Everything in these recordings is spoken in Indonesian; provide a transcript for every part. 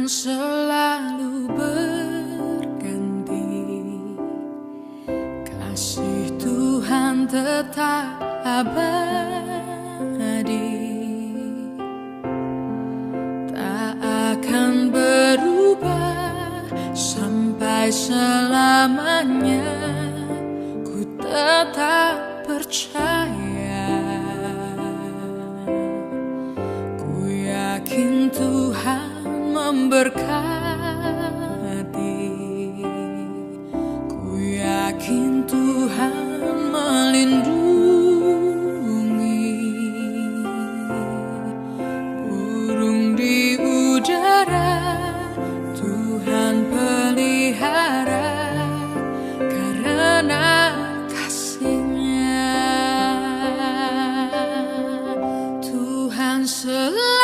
selalu berganti, kasih Tuhan tetap abadi, tak akan berubah sampai selamanya. Ku tetap percaya, ku yakin Tuhan memberkati, ku yakin Tuhan melindungi. Burung di udara Tuhan pelihara karena kasih-Nya. Tuhan selalu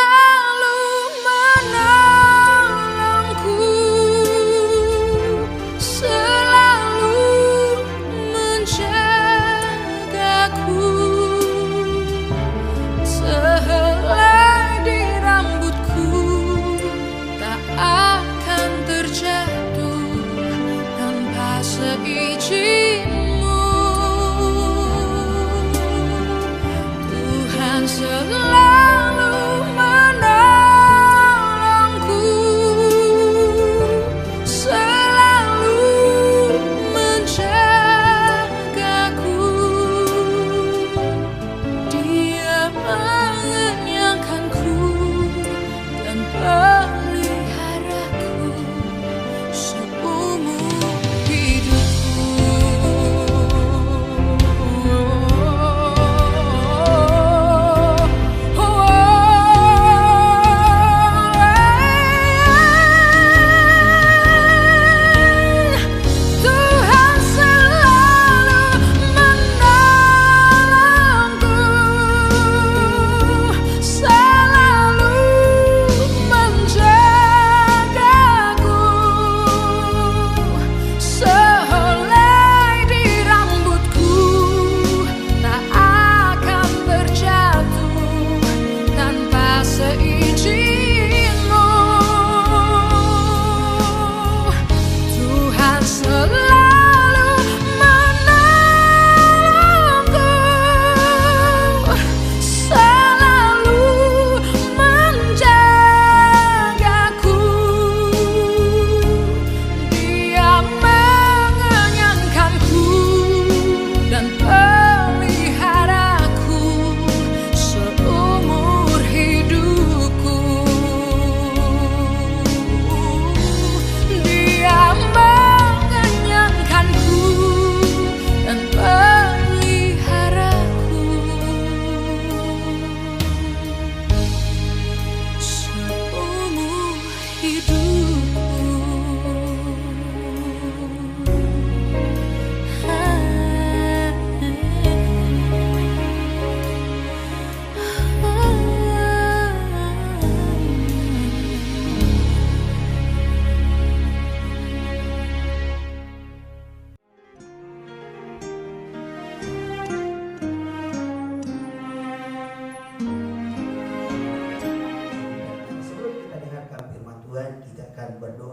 seizin-Mu. Tuhan selalu menolongku, selalu menjagaku. Dia mengenyangkanku dan peliharaku seumur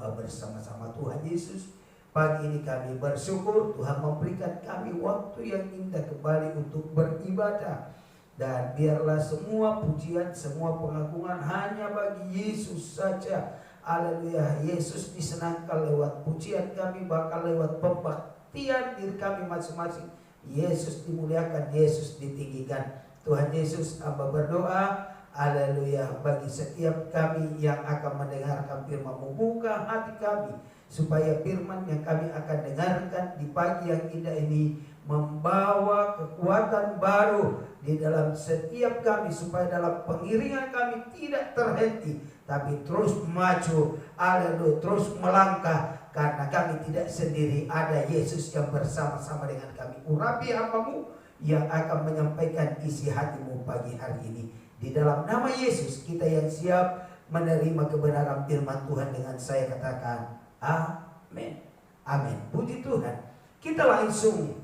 bersama-sama Tuhan Yesus. Pagi ini kami bersyukur Tuhan memberikan kami waktu yang indah kembali untuk beribadah. Dan biarlah semua pujian, semua pengagungan hanya bagi Yesus saja. Haleluya. Yesus disenangkan lewat pujian kami, bahkan lewat pembaktian diri kami masing-masing. Yesus dimuliakan, Yesus ditinggikan. Tuhan Yesus, hamba berdoa, haleluya, bagi setiap kami yang akan mendengarkan firman-Mu, buka hati kami supaya firman yang kami akan dengarkan di pagi yang indah ini membawa kekuatan baru di dalam setiap kami, supaya dalam pengiringan kami tidak terhenti tapi terus maju, haleluya, terus melangkah, karena kami tidak sendiri, ada Yesus yang bersama-sama dengan kami. Urapi hamba-Mu yang akan menyampaikan isi hati-Mu pagi hari ini. Di dalam nama Yesus kita yang siap menerima kebenaran firman Tuhan, dengan saya katakan amin. Amin. Puji Tuhan. Kita langsung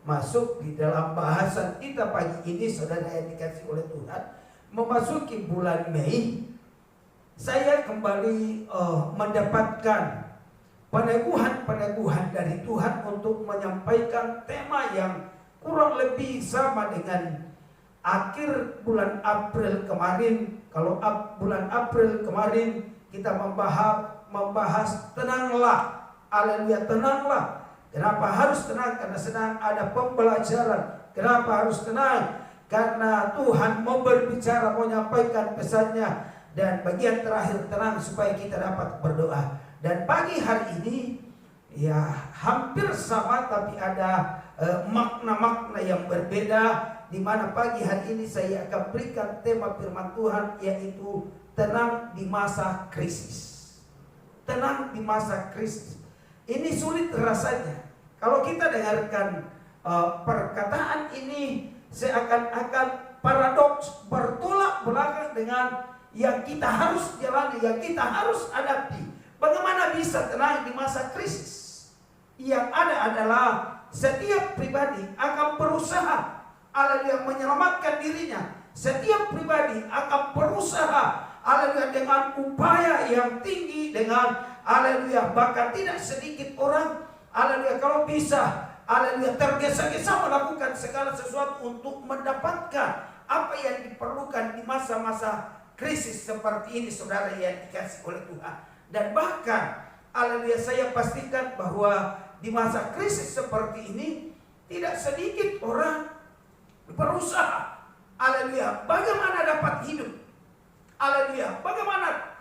masuk di dalam bahasan kita pagi ini, saudara yang dikasih oleh Tuhan. Memasuki bulan Mei, saya kembali mendapatkan peneguhan dari Tuhan untuk menyampaikan tema yang kurang lebih sama dengan akhir bulan April kemarin. Kalau bulan April kemarin kita membahas tenanglah, haleluya, tenanglah. Kenapa harus tenang? Karena sedang ada pembelajaran. Kenapa harus tenang? Karena Tuhan mau berbicara, mau menyampaikan pesannya. Dan bagian terakhir, tenang supaya kita dapat berdoa. Dan pagi hari ini ya hampir sama, tapi ada makna-makna yang berbeda, di mana pagi hari ini saya akan berikan tema firman Tuhan, yaitu tenang di masa krisis. Tenang di masa krisis. Ini sulit rasanya. Kalau kita dengarkan perkataan ini, seakan-akan paradoks, bertolak belakang dengan yang kita harus jalani, yang kita harus hadapi. Bagaimana bisa tenang di masa krisis? Yang ada adalah setiap pribadi akan berusaha haleluya menyelamatkan dirinya. Setiap pribadi akan berusaha haleluya dengan upaya yang tinggi, dengan haleluya bahkan tidak sedikit orang haleluya kalau bisa haleluya tergesa-gesa melakukan segala sesuatu untuk mendapatkan apa yang diperlukan di masa-masa krisis seperti ini, saudara yang dikasih oleh Tuhan. Dan bahkan haleluya saya pastikan bahwa di masa krisis seperti ini tidak sedikit orang berusaha haleluya bagaimana dapat hidup, haleluya bagaimana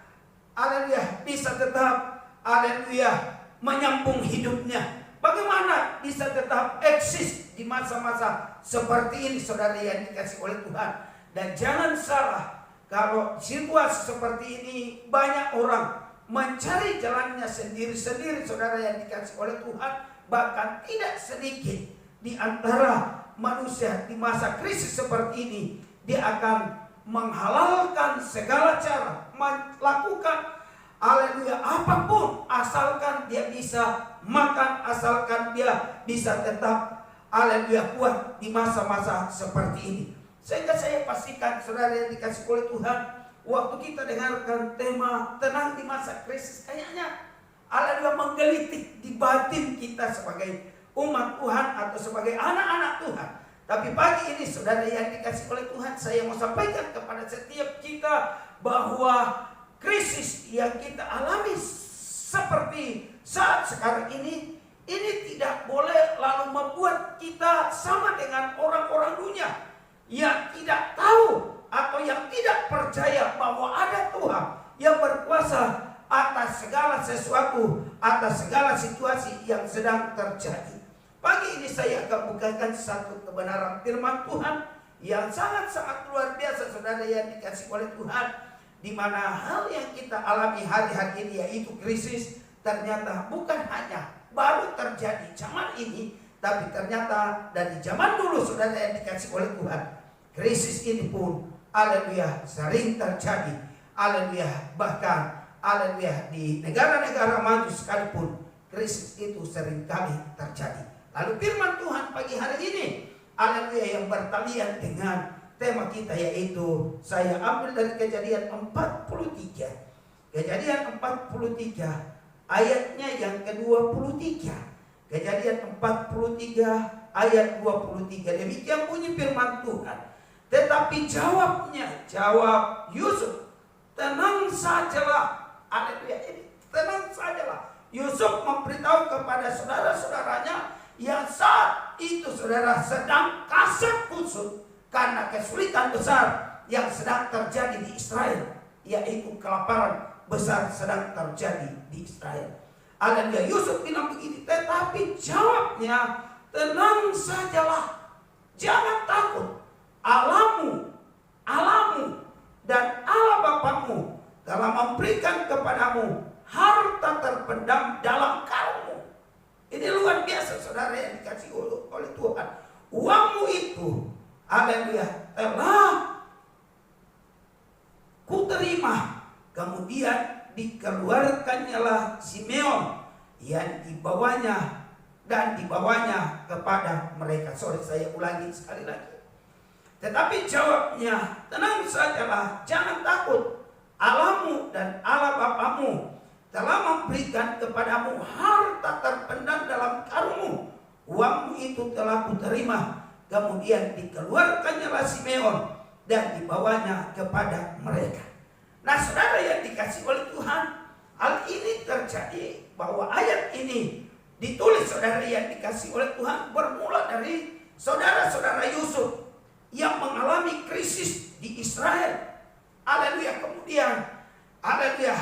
haleluya bisa tetap haleluya menyambung hidupnya, bagaimana bisa tetap eksis di masa-masa seperti ini, saudara yang dikasih oleh Tuhan. Dan jangan salah, kalau situasi seperti ini banyak orang mencari jalannya sendiri-sendiri, saudara yang dikasih oleh Tuhan. Bahkan tidak sedikit di antara manusia di masa krisis seperti ini, dia akan menghalalkan segala cara, melakukan haleluya apapun, asalkan dia bisa makan, asalkan dia bisa tetap haleluya kuat di masa-masa seperti ini. Sehingga saya pastikan, saudara yang dikasih oleh Tuhan, waktu kita dengarkan tema tenang di masa krisis, kayaknya haleluya menggelitik di batin kita sebagai umat Tuhan atau sebagai anak-anak Tuhan. Tapi pagi ini, saudara yang dikasih oleh Tuhan, saya mau sampaikan kepada setiap kita bahwa krisis yang kita alami seperti saat sekarang ini tidak boleh lalu membuat kita sama dengan orang-orang dunia yang tidak tahu atau yang tidak percaya bahwa ada Tuhan yang berkuasa atas segala sesuatu, atas segala situasi yang sedang terjadi. Pagi ini saya akan bukakan satu kebenaran firman Tuhan yang sangat-sangat luar biasa, saudara yang dikasih oleh Tuhan, di mana hal yang kita alami hari-hari ini, yaitu krisis, ternyata bukan hanya baru terjadi zaman ini, tapi ternyata dari zaman dulu, saudara yang dikasih oleh Tuhan. Krisis ini pun haleluya sering terjadi, haleluya bahkan haleluya di negara-negara maju sekalipun krisis itu sering kali terjadi. Lalu firman Tuhan pagi hari ini haleluya yang bertalian dengan tema kita, yaitu saya ambil dari Kejadian 43. Kejadian 43 ayatnya yang ke-23. Kejadian 43 ayat 23. Demikian bunyi firman Tuhan. Tetapi jawab Yusuf, tenang sajalah. Haleluya, ini tenang sajalah. Yusuf memberitahu kepada saudara-saudaranya yang saat itu saudara sedang kasak kusut karena kesulitan besar yang sedang terjadi di Israel, yaitu kelaparan besar sedang terjadi di Israel. Haleluya, Yusuf bilang begini, tetapi jawabnya, tenang sajalah, jangan takut. Allahmu dan Allah Bapamu telah memberikan kepadamu harta terpendam dalam karungmu. Ini luar biasa, saudara yang dikasih oleh Tuhan. Uangmu itu, haleluya, telah kuterima. Kemudian dikeluarkannyalah Simeon yang dibawanya kepada mereka. Sorry, saya ulangi sekali lagi. Tetapi jawabnya, tenang sajalah, jangan takut. Allahmu dan Allah bapamu telah memberikan kepadamu harta terpendam dalam karungmu. Uangmu itu telah kuterima. Kemudian dikeluarkannya Simeon dan dibawanya kepada mereka. Nah, saudara yang dikasih oleh Tuhan, hal ini terjadi bahwa ayat ini ditulis, saudara yang dikasih oleh Tuhan, bermula dari saudara-saudara Yusuf yang mengalami krisis di Israel. Haleluya. Kemudian, haleluya,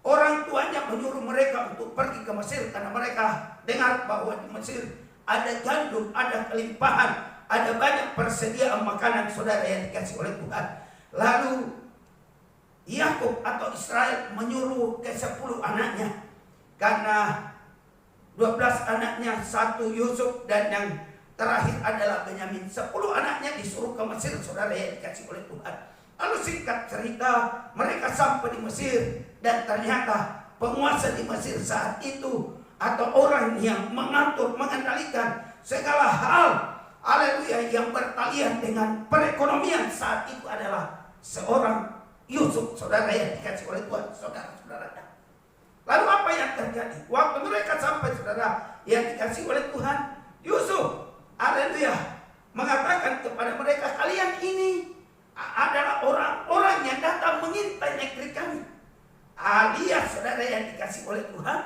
orang tuanya menyuruh mereka untuk pergi ke Mesir karena mereka dengar bahwa di Mesir ada gandum, ada kelimpahan, ada banyak persediaan makanan, saudara yang dikasih oleh Tuhan. Lalu Yakub atau Israel menyuruh ke 10 anaknya, karena 12 anaknya, 1 Yusuf dan yang terakhir adalah Benyamin. 10 anaknya disuruh ke Mesir, saudara yang dikasih oleh Tuhan. Lalu singkat cerita, mereka sampai di Mesir dan ternyata penguasa di Mesir saat itu atau orang yang mengatur, mengendalikan segala hal, haleluya, yang bertalian dengan perekonomian saat itu adalah seorang Yusuf, saudara yang dikasih oleh Tuhan, saudara-saudaranya. Lalu apa yang terjadi? Waktu mereka sampai, saudara yang dikasih oleh Tuhan, Yusuf, haleluya, mengatakan kepada mereka, kalian ini adalah orang-orang yang datang mengintai negeri kami. Alias, saudara yang dikasih oleh Tuhan,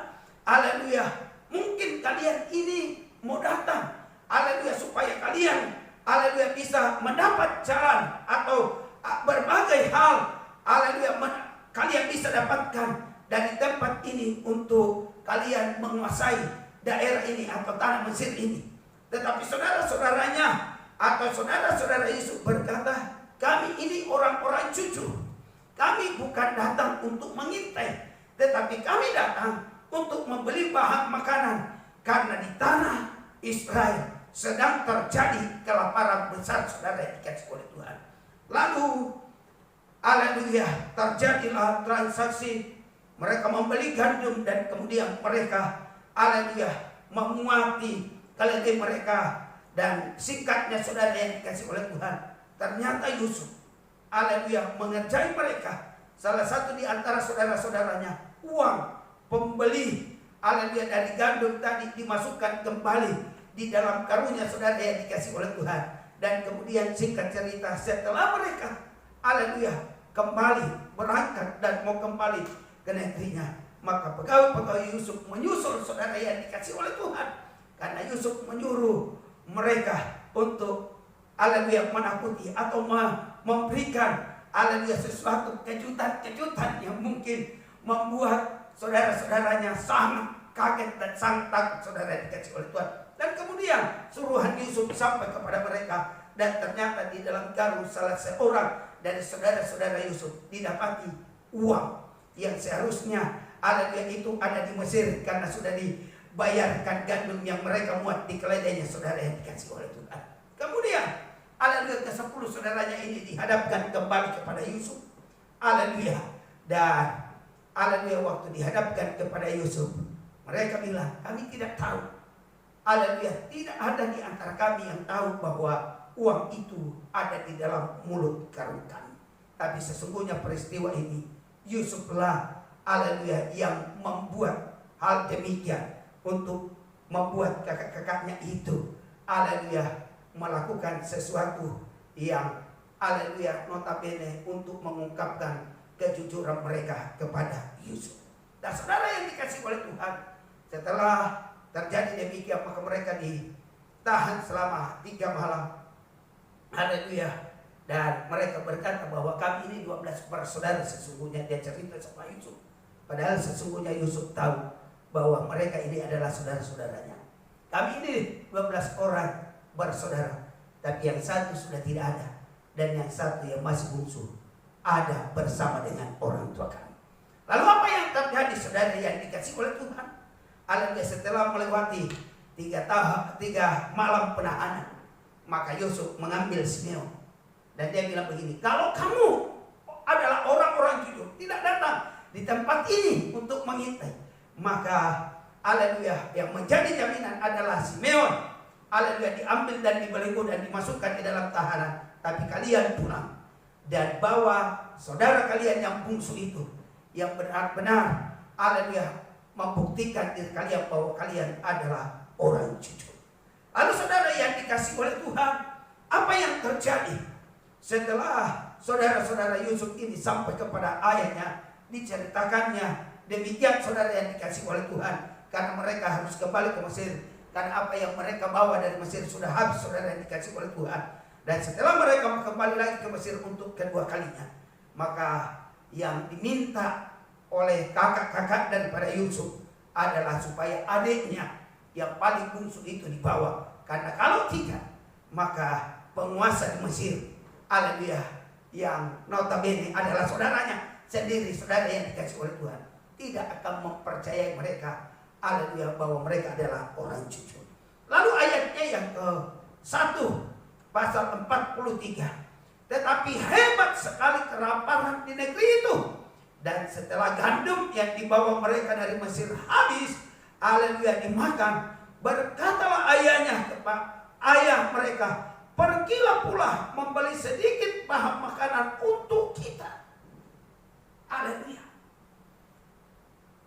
haleluya, mungkin kalian ini mau datang, haleluya, supaya kalian, haleluya, bisa mendapat jalan atau berbagai hal, haleluya, kalian bisa dapatkan dari tempat ini untuk kalian menguasai daerah ini atau tanah Mesir ini. Tetapi saudara-saudaranya atau saudara-saudara Yusuf berkata, kami ini orang-orang jujur. Kami bukan datang untuk mengintai, tetapi kami datang untuk membeli bahan makanan. Karena di tanah Israel sedang terjadi kelaparan besar, saudara yang dikasih oleh Tuhan. Lalu, haleluya, terjadilah transaksi. Mereka membeli gandum dan kemudian mereka, haleluya, memuati keledai mereka. Dan singkatnya, saudara yang dikasih oleh Tuhan, ternyata Yusuf, haleluya, mengerjai mereka. Salah satu di antara saudara-saudaranya, uang pembeli, haleluya, dari gandum tadi dimasukkan kembali di dalam karungnya, saudara yang dikasih oleh Tuhan. Dan kemudian singkat cerita, setelah mereka, haleluya, kembali berangkat dan mau kembali ke negerinya, maka pegawai-pegawai Yusuf menyusul, saudara yang dikasih oleh Tuhan. Karena Yusuf menyuruh mereka untuk, haleluya, menakuti atau memberikan, haleluya, sesuatu kejutan-kejutan yang mungkin membuat saudara-saudaranya sangat kaget dan sangat takut, saudara dikasih oleh Tuhan. Dan kemudian suruhan Yusuf sampai kepada mereka, dan ternyata di dalam karung salah seorang dari saudara-saudara Yusuf didapati uang yang seharusnya, haleluya, itu ada di Mesir karena sudah dibayarkan gandum yang mereka muat di keledainya, saudara yang dikasih oleh Tuhan. Kemudian, haleluya, ke-10 saudaranya ini dihadapkan kembali kepada Yusuf. Haleluya. Dan haleluya, waktu dihadapkan kepada Yusuf, mereka bilang, kami tidak tahu. Haleluya, tidak ada di antara kami yang tahu bahwa uang itu ada di dalam mulut karung kami. Tapi sesungguhnya peristiwa ini, Yusuflah, haleluya, yang membuat hal demikian untuk membuat kakak-kakaknya itu, haleluya, melakukan sesuatu yang, haleluya, notabene untuk mengungkapkan kejujuran mereka kepada Yusuf. Dan saudara yang dikasih oleh Tuhan, setelah terjadi demikian, maka mereka ditahan selama 3 malam. Haleluya. Dan mereka berkata bahwa kami ini 12 bersaudara. Sesungguhnya dia cerita sama Yusuf, padahal sesungguhnya Yusuf tahu bahwa mereka ini adalah saudara-saudaranya. Kami ini 12 orang bersaudara, tapi yang satu sudah tidak ada, dan yang satu yang masih bungsu ada bersama dengan orang tua kami. Lalu apa yang terjadi, saudara yang dikasih oleh Tuhan? Haleluya, setelah melewati 3 malam penahanan, maka Yusuf mengambil Simeon dan dia bilang begini, kalau kamu adalah orang-orang jujur, tidak datang di tempat ini untuk mengintai, maka, haleluya, yang menjadi jaminan adalah Simeon. Haleluya, diambil dan dibelenggu dan dimasukkan di dalam tahanan. Tapi kalian pulang dan bawa saudara kalian yang bungsu itu, yang benar-benar, haleluya, membuktikan diri kalian bahwa kalian adalah orang jujur. Lalu saudara yang dikasih oleh Tuhan, apa yang terjadi setelah saudara-saudara Yusuf ini sampai kepada ayahnya, diceritakannya demikian saudara yang dikasih oleh Tuhan, karena mereka harus kembali ke Mesir, karena apa yang mereka bawa dari Mesir sudah habis saudara yang dikasih oleh Tuhan. Dan setelah mereka kembali lagi ke Mesir untuk kedua kalinya, maka yang diminta oleh kakak-kakak daripada Yusuf adalah supaya adiknya yang paling bungsu itu dibawa, karena kalau tidak maka penguasa di Mesir, haleluya, yang notabene adalah saudaranya sendiri, saudara yang dikasih oleh Tuhan, tidak akan mempercayai mereka, haleluya, bahwa mereka adalah orang jujur. Lalu ayatnya yang ke-1 pasal 43, tetapi hebat sekali kelaparan di negeri itu, dan setelah gandum yang dibawa mereka dari Mesir habis, haleluya, dimakan, berkatalah ayahnya kepada ayah mereka, pergilah pula membeli sedikit bahan makanan untuk kita. Haleluya.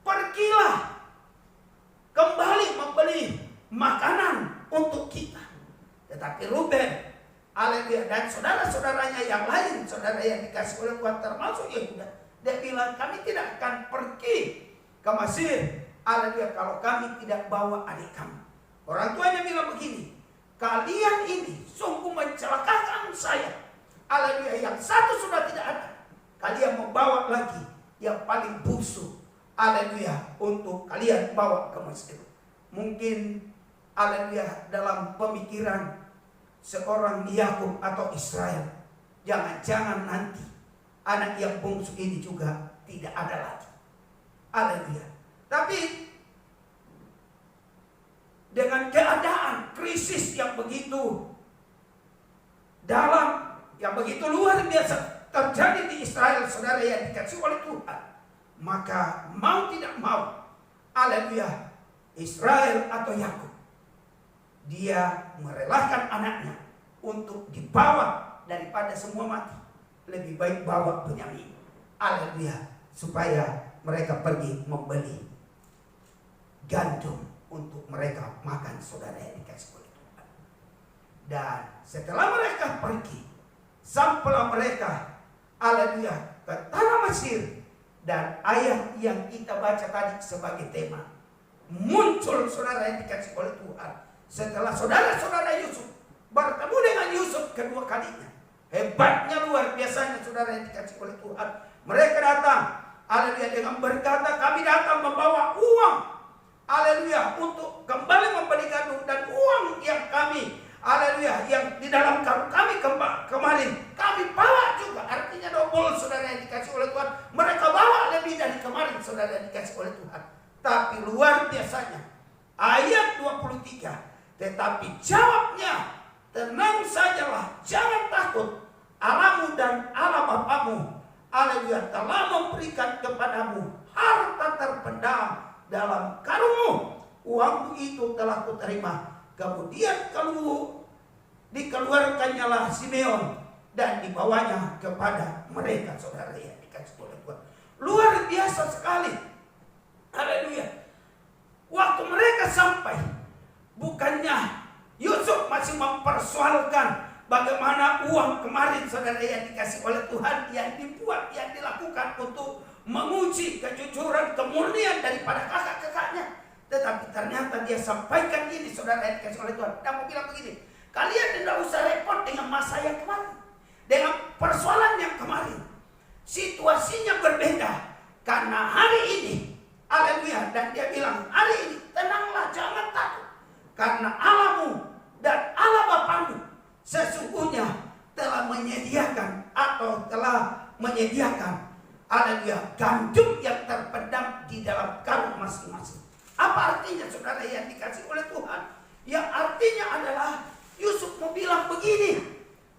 Pergilah kembali membeli makanan untuk kita. Tetapi Ruben, haleluya, dan saudara-saudaranya yang lain, saudara yang dikasih oleh Tuhan termasuk Yehuda, dia bilang, kami tidak akan pergi ke Mesir, haleluya, kalau kami tidak bawa adik kami. Orang tuanya bilang begini, kalian ini sungguh mencelakakan saya, haleluya, yang satu sudah tidak ada, kalian membawa lagi yang paling busuk, haleluya, untuk kalian bawa ke Mesir. Mungkin, haleluya, dalam pemikiran seorang Yakub atau Israel, jangan-jangan nanti anak yang bungsu ini juga tidak ada lagi, haleluya. Tapi dengan keadaan krisis yang begitu dalam, yang begitu luar biasa terjadi di Israel, saudara yang dikasih oleh Tuhan, maka mau tidak mau, haleluya, Israel atau Yakub, dia merelakan anaknya untuk dibawa daripada semua mati. Lebih baik bawa Benyamin, haleluya, supaya mereka pergi membeli gandum untuk mereka makan, saudara yang dikasih oleh Tuhan. Dan setelah mereka pergi, sampailah mereka, haleluya, ke tanah Mesir. Dan ayat yang kita baca tadi sebagai tema muncul, saudara yang dikasih oleh Tuhan, setelah saudara-saudara Yusuf bertemu dengan Yusuf kedua kalinya. Hebatnya luar biasanya, saudara yang dikasih oleh Tuhan. Mereka datang, haleluya, dengan berkata, kami datang membawa uang, haleluya, untuk kembali membeli gandum, dan uang yang kami, haleluya, yang di dalam karung kami kemarin, kami bawa juga. Artinya double, saudara yang dikasih oleh Tuhan. Mereka bawa lebih dari kemarin, saudara yang dikasih oleh Tuhan. Tapi luar biasanya, ayat 23, tetapi jawabnya, tenang sajalah, jangan takut. Allahmu dan Allah bapamu, haleluya, telah memberikan kepadamu harta terpendam dalam karungmu. Uangmu itu telah kuterima. Kemudian dikeluarkannyalah Simeon dan dibawanya kepada mereka, saudara yang dikasih oleh Tuhan. Luar biasa sekali, haleluya. Waktu mereka sampai, bukannya Yusuf masih mempersoalkan bagaimana uang kemarin, saudara yang dikasih oleh Tuhan, yang dibuat, yang dilakukan untuk menguji kejujuran, kemurnian daripada kakak-kakaknya. Tetapi ternyata dia sampaikan ini, saudara yang dikasih oleh Tuhan. Dan mau bilang begini, kalian tidak usah repot dengan masa yang kemarin, dengan persoalan yang kemarin. Situasinya berbeda, karena hari ini, haleluya, dan dia bilang, hari ini tenanglah, jangan takut, karena Allahmu dan Allah bapamu sesungguhnya telah menyediakan, haleluya, gandum yang terpendam di dalam karung masing-masing. Apa artinya, saudara yang dikasih oleh Tuhan? Yang artinya adalah Yusuf mau bilang begini,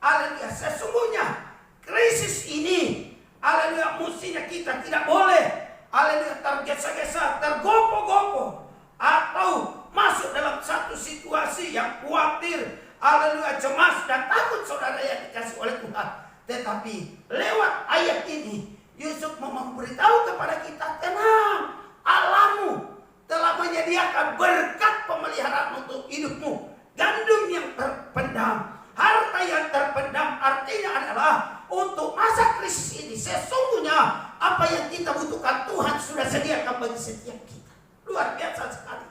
haleluya, sesungguhnya krisis ini, haleluya, mestinya kita tidak boleh, haleluya, tergesa-gesa, tergopoh-gopoh, atau masuk dalam satu situasi yang khawatir, haleluya, cemas dan takut, saudara yang dikasih oleh Tuhan. Tetapi lewat ayat ini Yusuf mau memberitahu kepada kita, tenang, Allahmu telah menyediakan berkat pemeliharaan untuk hidupmu. Gandum yang terpendam, harta yang terpendam, artinya adalah untuk masa krisis ini sesungguhnya apa yang kita butuhkan Tuhan sudah sediakan bagi setiap kita. Luar biasa sekali.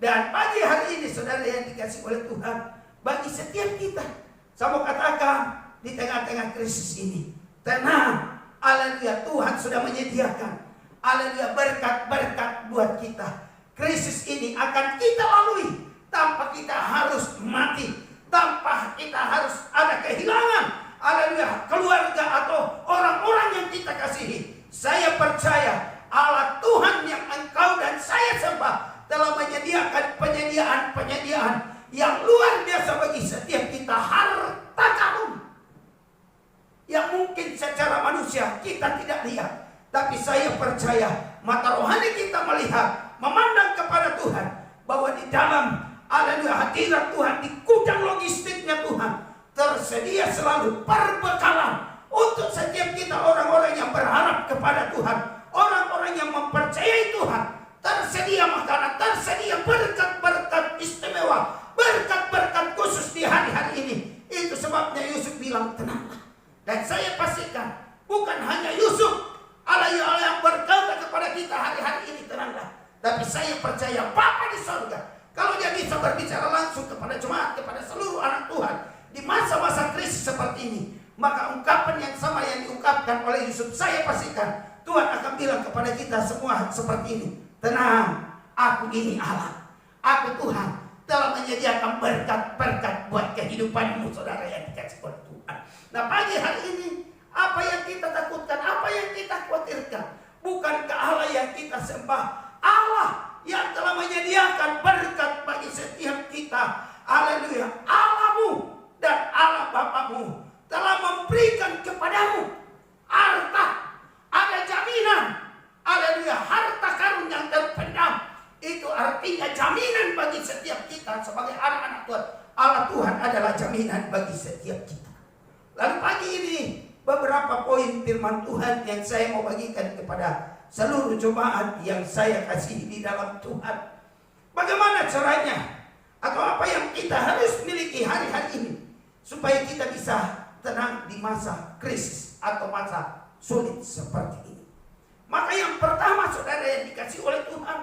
Dan pagi hari ini saudara yang dikasih oleh Tuhan, bagi setiap kita, saya mau katakan di tengah-tengah krisis ini, tenang, haleluya, Tuhan sudah menyediakan, haleluya, berkat-berkat buat kita. Krisis ini akan kita lalui tanpa kita harus mati, tanpa kita harus ada kehilangan, haleluya, keluarga atau orang-orang yang kita kasihi. Saya percaya Allah Tuhan yang engkau dan saya sembah telah menyediakan penyediaan yang luar biasa bagi setiap kita, harta karun yang mungkin secara manusia kita tidak lihat, tapi saya percaya mata rohani kita melihat, memandang kepada Tuhan, bahwa di dalam haleluya hadirat Tuhan, di gudang logistiknya Tuhan tersedia selalu perbekalan untuk setiap kita, orang-orang yang berharap kepada Tuhan, orang-orang yang mempercayai Tuhan. Tersedia makanan, tersedia berkat-berkat istimewa, berkat-berkat khusus di hari-hari ini. Itu sebabnya Yusuf bilang tenanglah. Dan saya pastikan bukan hanya Yusuf, Allah yang berkata kepada kita hari-hari ini tenanglah. Tapi saya percaya Bapa di surga, kalau dia bisa berbicara langsung kepada jemaat, kepada seluruh anak Tuhan di masa-masa krisis seperti ini, maka ungkapan yang sama yang diungkapkan oleh Yusuf, saya pastikan Tuhan akan bilang kepada kita semua seperti ini. Tenang, aku ini Allah, aku Tuhan telah menyediakan berkat-berkat buat kehidupanmu, saudara yang dikasih oleh Tuhan. Nah pagi hari ini, apa yang kita takutkan, apa yang kita khawatirkan, bukankah Allah yang kita sembah, Allah yang telah menyediakan berkat bagi setiap kita. Haleluya, Allahmu dan Allah Bapamu telah memberikan kepadamu harta, ada jaminan. Haleluya, harta karun yang terpendam, itu artinya jaminan bagi setiap kita sebagai anak-anak Tuhan. Allah Tuhan adalah jaminan bagi setiap kita. Lalu pagi ini beberapa poin firman Tuhan yang saya mau bagikan kepada seluruh jemaat yang saya kasih di dalam Tuhan. Bagaimana caranya atau apa yang kita harus miliki hari-hari ini supaya kita bisa tenang di masa krisis atau masa sulit seperti ini. Maka yang pertama saudara yang dikasih oleh Tuhan,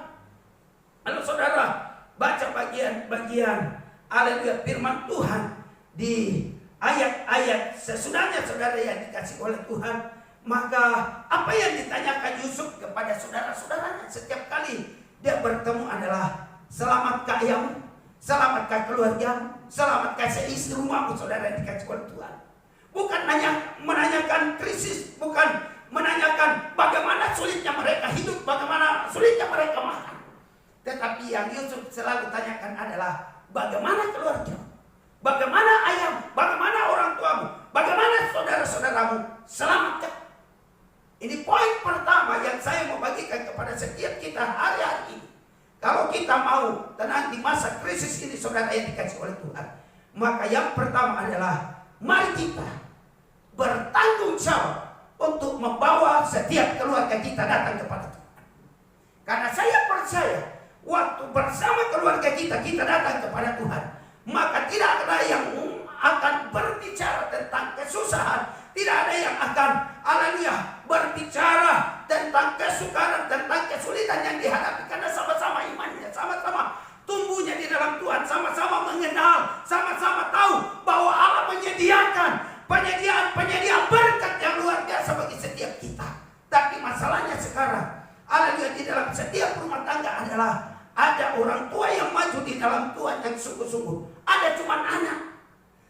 kalau saudara baca bagian-bagian haleluya firman Tuhan di ayat-ayat sesudahnya saudara yang dikasih oleh Tuhan, maka apa yang ditanyakan Yusuf kepada saudara-saudaranya setiap kali dia bertemu adalah, selamatkah ayahmu, selamatkah keluarga, selamatkah seisi rumahmu, saudara yang dikasih oleh Tuhan. Bukan hanya menanyakan krisis, bukan menanyakan bagaimana sulitnya mereka hidup, bagaimana sulitnya mereka makan. Tetapi yang Yusuf selalu tanyakan adalah bagaimana keluarga, bagaimana ayahmu, bagaimana orang tuamu, bagaimana saudara-saudaramu, selamatkah? Ini poin pertama yang saya mau bagikan kepada setiap kita hari-hari ini. Kalau kita mau tenang di masa krisis ini saudara yang dikasih oleh Tuhan, maka yang pertama adalah mari kita bertanggung jawab untuk membawa setiap keluarga kita datang kepada Tuhan. Karena saya percaya waktu bersama keluarga kita datang kepada Tuhan, maka tidak ada yang akan berbicara tentang kesusahan, tidak ada yang akan haleluya berbicara tentang kesukaran, tentang kesulitan yang dihadapi, karena sama-sama imannya, sama-sama tumbuhnya di dalam Tuhan, sama-sama mengenal, sama-sama tahu bahwa Allah menyediakan penyediaan berkat yang luar biasa bagi setiap kita. Tapi masalahnya sekarang, haleluya, di dalam setiap rumah tangga adalah ada orang tua yang maju di dalam Tuhan yang sungguh-sungguh, ada cuma anak.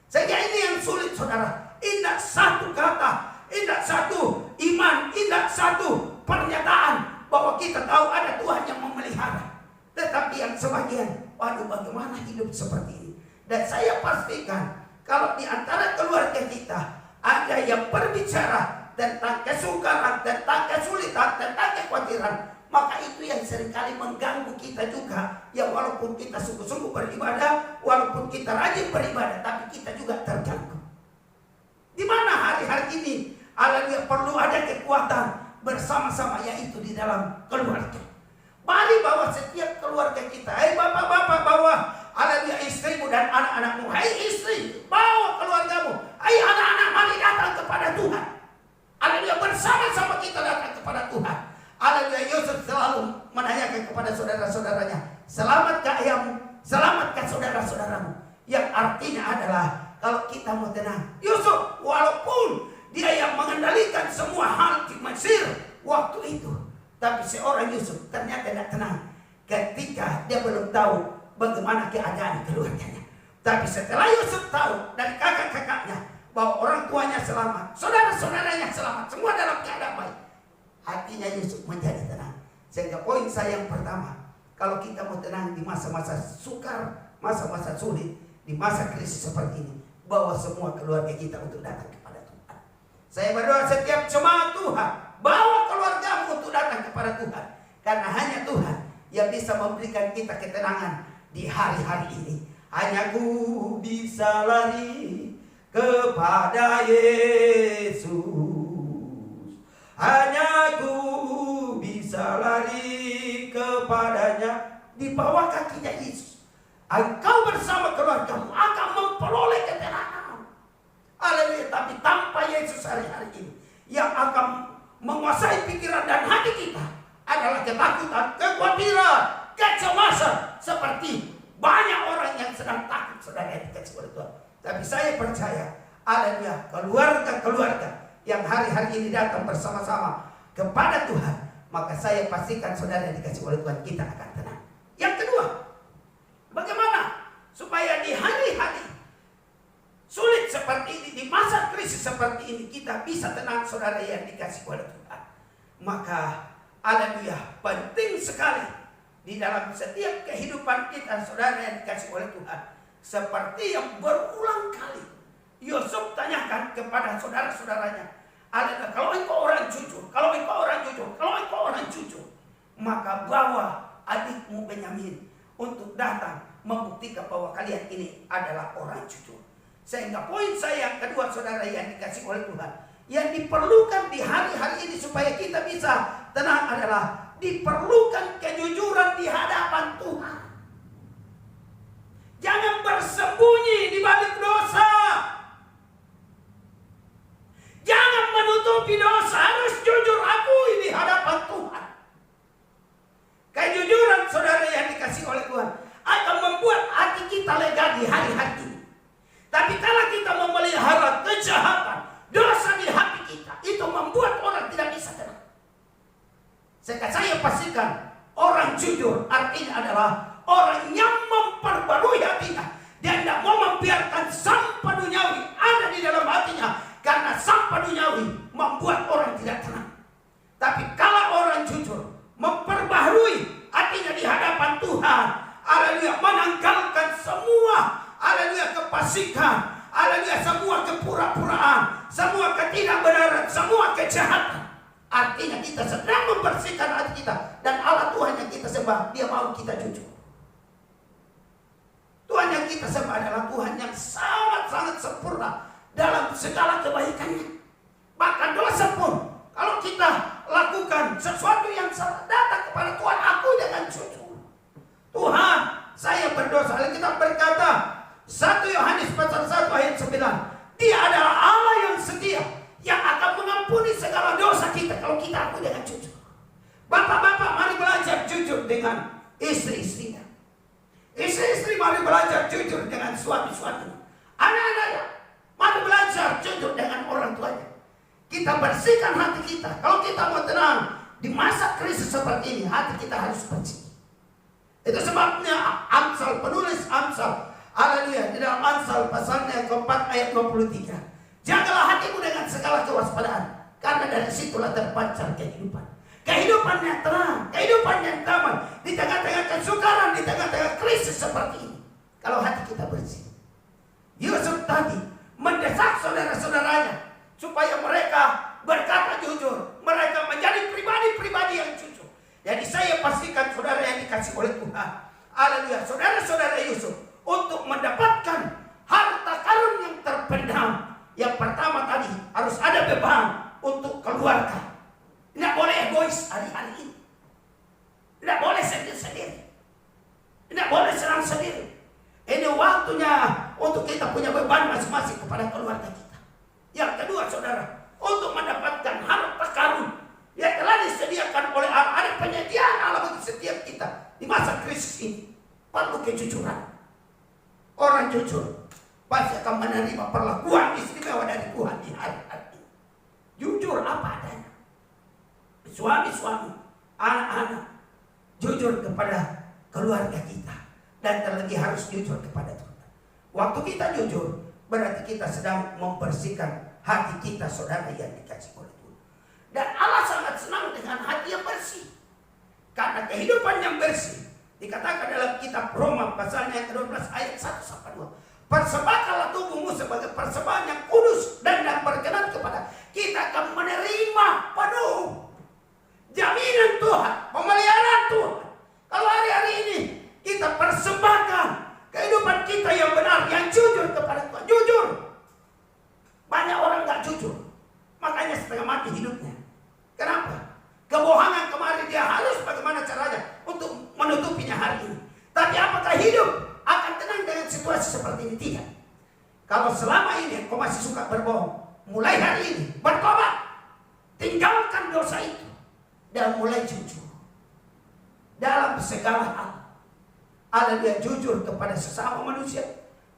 Sehingga ini yang sulit saudara. Indah satu kata, indah satu iman, indah satu pernyataan bahwa kita tahu ada Tuhan yang memelihara. Tetapi yang sebagian, waduh bagaimana hidup seperti ini. Dan saya pastikan kalau di antara keluarga kita ada yang berbicara tentang kesukaran, tentang kesulitan, tentang kekhawatiran, maka itu yang seringkali mengganggu kita juga. Ya walaupun kita sungguh-sungguh beribadah, walaupun kita rajin beribadah, tapi kita juga terganggu. Di mana hari hari ini, haleluya, perlu ada kekuatan bersama-sama, yaitu di dalam keluarga. Mari bawa setiap keluarga kita. Hai bapak-bapak, bawa haleluya istrimu dan anak-anakmu. Hai istri, bawa keluargamu. Hai anak-anak, mari datang kepada Tuhan. Haleluya, bersama-sama kita datang kepada Tuhan. Haleluya, Yusuf selalu menanyakan kepada saudara-saudaranya, selamatkah ayahmu? Selamatkah saudara-saudaramu? Yang artinya adalah, kalau kita mau tenang, Yusuf walaupun dia yang mengendalikan semua hal di Mesir waktu itu, tapi seorang Yusuf ternyata tidak tenang ketika dia belum tahu bagaimana keadaan keluarganya. Tapi setelah Yusuf tahu dari kakak-kakaknya bahwa orang tuanya selamat, saudara-saudaranya selamat, semua dalam keadaan baik, hatinya Yusuf menjadi tenang. Sehingga poin saya yang pertama, kalau kita mau tenang di masa-masa sukar, masa-masa sulit, di masa krisis seperti ini, bawa semua keluarga kita untuk datang kepada Tuhan. Saya berdoa setiap jemaat Tuhan, bawa keluargamu untuk datang kepada Tuhan. Karena hanya Tuhan yang bisa memberikan kita ketenangan di hari-hari ini. Hanya ku bisa lari kepada Yesus. Hanya ku bisa lari kepadanya. Di bawah kakinya Yesus, engkau bersama keluargamu akan memperoleh ketenangan. Haleluya. Tapi tanpa Yesus hari-hari ini, yang akan menguasai pikiran dan hati kita adalah ketakutan, kekhawatiran, kecemasan. Seperti banyak orang yang sedang takut, saudara yang dikasih oleh Tuhan. Tapi saya percaya, haleluya, keluarga-keluarga yang hari-hari ini datang bersama-sama kepada Tuhan, maka saya pastikan saudara yang dikasih oleh Tuhan, kita akan tenang. Yang kedua, bagaimana supaya di hari-hari sulit seperti ini, di masa krisis seperti ini, kita bisa tenang, saudara yang dikasih oleh Tuhan. Maka haleluya, penting sekali di dalam setiap kehidupan kita, saudara yang dikasih oleh Tuhan, seperti yang berulang kali Yusuf tanyakan kepada saudara-saudaranya, adalah kalau engkau orang jujur, kalau engkau orang jujur, kalau engkau orang jujur, maka bawa adikmu Benyamin untuk datang membuktikan bahwa kalian ini adalah orang jujur. Sehingga poin saya yang kedua, saudara yang dikasih oleh Tuhan, yang diperlukan di hari-hari ini supaya kita bisa tenang adalah diperlukan kejujuran di hadapan Tuhan. Jangan bersembunyi di balik dosa. Jangan menutupi dosa, harus jujur akui di hadapan Tuhan. Kejujuran, saudara yang dikasih oleh Tuhan, akan membuat hati kita lega di hari-hari ini. Tapi kalau kita memelihara kejahatan, dosa di hati kita, itu membuat orang tidak bisa tenang. Saya pastikan orang jujur artinya adalah orang yang memperbarui hatinya. Dia tidak mau membiarkan sampah duniawi ada di dalam hatinya, karena sampah duniawi membuat orang tidak tenang. Tapi kalau orang jujur memperbaharui hatinya di hadapan Tuhan, haleluya, menanggalkan semua, haleluya, kefasikan, haleluya, semua kepura-puraan, semua ketidakbenaran, semua kejahatan. Artinya kita sedang membersihkan hati kita, dan Allah Tuhan yang kita sembah, Dia mau kita jujur. Tuhan yang kita sembah adalah Tuhan yang sangat-sangat sempurna dalam segala kebaikannya. Bahkan dosa pun, kalau kita lakukan sesuatu yang salah, datang kepada Tuhan, aku dengan jujur. Tuhan, saya berdosa. Alkitab berkata, 1 Yohanes pasal 1 ayat 9, Dia adalah Allah yang setia, yang akan mengampuni segala dosa kita kalau kita aku dengan jujur. Bapak-bapak, mari belajar jujur dengan istri-istrinya. Istri-istri, mari belajar jujur dengan suami-suaminya. Anak-anaknya, mari belajar jujur dengan orang tuanya. Kita bersihkan hati kita. Kalau kita mau tenang di masa krisis seperti ini, hati kita harus bersih. Itu sebabnya Amsal, penulis Amsal, haleluya, di dalam Amsal pasalnya yang keempat ayat 23, jagalah hatimu dengan segala kewaspadaan, karena dari situlah terpancar kehidupan. Kehidupan yang tenang, kehidupan yang damai di tengah-tengah kesukaran, di tengah-tengah krisis seperti ini. Kalau hati kita bersih. Yusuf tadi mendesak saudara-saudaranya supaya mereka berkata jujur, mereka menjadi pribadi-pribadi yang jujur. Jadi saya pastikan saudara yang dikasih oleh Tuhan, haleluya, saudara-saudara Yusuf, untuk mendapatkan harta karun yang terpendam, yang pertama tadi harus ada beban sendiri. Ini waktunya untuk kita punya beban masing-masing kepada keluarga kita. Yang kedua, saudara, untuk mendapatkan harta karun yang telah disediakan oleh Allah. Ada penyediaan Allah bagi setiap kita di masa krisis ini. Perlu kejujuran. Orang jujur pasti akan menerima perlakuan istimewa dari Tuhan di hari-hari ini. Jujur apa adanya. Suami-suami, anak-anak, jujur kepada keluarga kita. Dan terlebih harus jujur kepada Tuhan. Waktu kita jujur, berarti kita sedang membersihkan hati kita, saudara yang dikasih oleh Tuhan. Dan Allah sangat senang dengan hati yang bersih. Karena kehidupan yang bersih dikatakan dalam kitab Roma pasalnya yang ke-12 ayat 1-2. Persembahkanlah tubuhmu sebagai persembahan yang kudus dan yang berkenan kepada kita, akan menerima penuh jaminan Tuhan, pemeliharaan Tuhan. Kalau hari-hari ini kita persembahkan kehidupan kita yang benar, yang jujur kepada Tuhan. Jujur. Banyak orang gak jujur, makanya setengah mati hidupnya. Kenapa? Kebohongan kemarin dia harus bagaimana caranya untuk menutupinya hari ini. Tapi apakah hidup akan tenang dengan situasi seperti ini? Tidak. Kalau selama ini kau masih suka berbohong, mulai hari ini bertobat, tinggalkan dosa itu dan mulai jujur dalam segala hal. Ada dia jujur kepada sesama manusia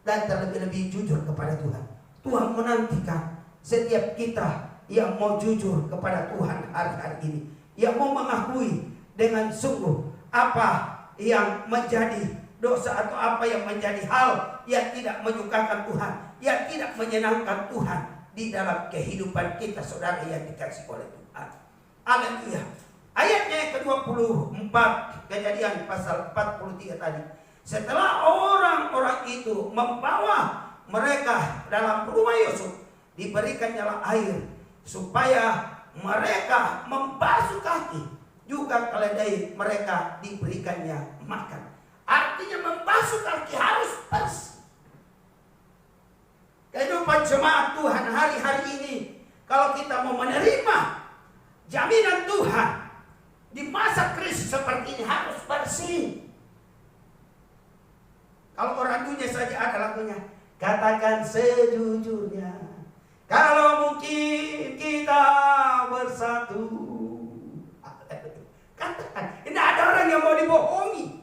dan terlebih-lebih jujur kepada Tuhan. Tuhan menantikan setiap kita yang mau jujur kepada Tuhan hari-hari ini, yang mau mengakui dengan sungguh apa yang menjadi dosa atau apa yang menjadi hal yang tidak menyukakan Tuhan, yang tidak menyenangkan Tuhan di dalam kehidupan kita, saudara yang dikasih oleh Tuhan. Haleluya. Ayatnya yang ke-24, Kejadian pasal 43 tadi. Setelah orang-orang itu membawa mereka dalam rumah Yusuf, diberikannya air supaya mereka membasuh kaki, juga keledai mereka diberikannya makan. Artinya membasuh kaki harus bersih. Kehidupan jemaat Tuhan hari-hari ini, kalau kita mau menerima jaminan Tuhan di masa krisis seperti ini, harus bersih. Kalau orang dunia saja ada lagunya, katakan sejujurnya, kalau mungkin kita bersatu. Katakan, ini ada orang yang mau dibohongi.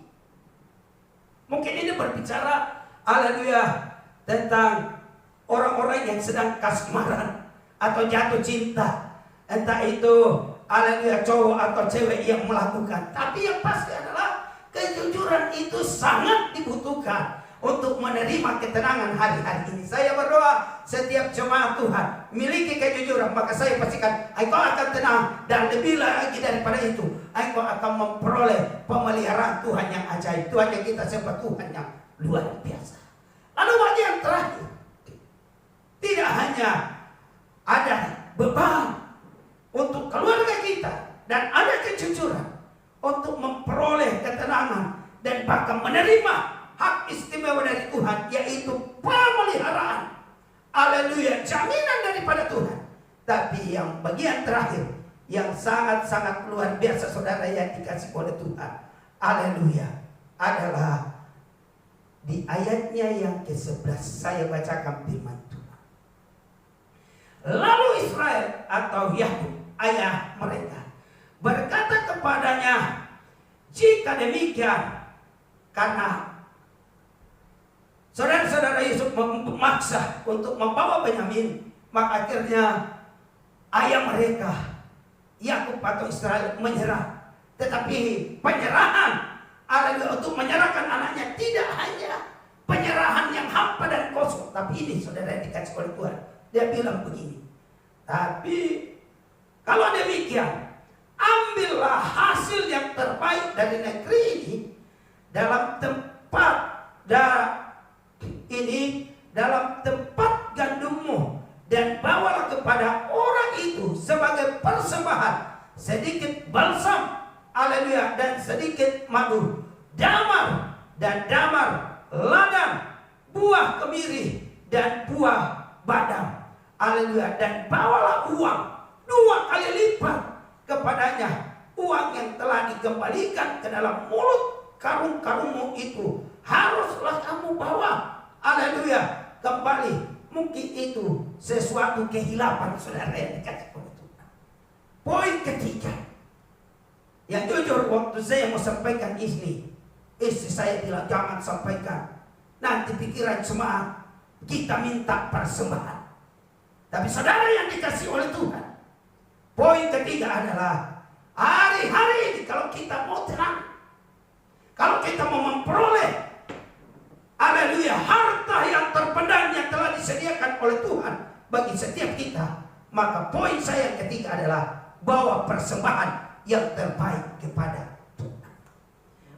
Mungkin ini berbicara, haleluya, tentang orang-orang yang sedang kasmaran atau jatuh cinta. Entah itu, haleluya, cowok atau cewek yang melakukan. Tapi yang pasti adalah kejujuran itu sangat dibutuhkan untuk menerima ketenangan hari-hari ini. Saya berdoa setiap jemaat Tuhan miliki kejujuran, maka saya pastikan engkau akan tenang, dan lebih lagi daripada itu, engkau akan memperoleh pemeliharaan Tuhan yang ajaib. Tuhan yang kita sembah Tuhan yang luar biasa. Lalu bagian terakhir, tidak hanya ada beban untuk keluarga kita dan ada kejujuran untuk memperoleh ketenangan dan bahkan menerima hak istimewa dari Tuhan, yaitu pemeliharaan. Haleluya, jaminan daripada Tuhan. Tapi yang bagian terakhir yang sangat-sangat luar biasa, saudara yang dikasih oleh Tuhan, haleluya, adalah di ayatnya yang ke-11. Saya bacakan firman Tuhan. Lalu Israel atau Yakub, ayah mereka, berkata kepadanya, jika demikian, karena saudara-saudara Yusuf memaksa untuk membawa Benyamin, maka akhirnya ayah mereka, Yakub atau Israel, menyerah. Tetapi penyerahan adalah untuk menyerahkan anaknya, tidak hanya penyerahan yang hampa dan kosong. Tapi ini saudara yang dikasih oleh Tuhan, dia bilang begini, tapi kalau demikian, ambillah hasil yang terbaik dari negeri ini dalam tempat dalam tempat gandummu, dan bawalah kepada orang itu sebagai persembahan sedikit balsam, haleluya, dan sedikit madu, damar, ladang, buah kemiri, dan buah badam, haleluya, dan bawalah uang 2 kali lipat kepadanya, uang yang telah dikembalikan ke dalam mulut karung-karungmu itu haruslah kamu bawa. Haleluya. Kembali. Mungkin itu sesuatu kehilapan saudara yang dikasih oleh Tuhan. Poin ketiga. Yang jujur waktu saya mau sampaikan istri saya bilang jangan sampaikan. Nanti pikiran semua kita minta persembahan. Tapi saudara yang dikasih oleh Tuhan. Poin ketiga adalah hari-hari ini kalau kita mau tenang. Kalau kita mau memperoleh, haleluya, harta yang terpendam yang telah disediakan oleh Tuhan bagi setiap kita, maka poin saya yang ketiga adalah bawa persembahan yang terbaik kepada Tuhan.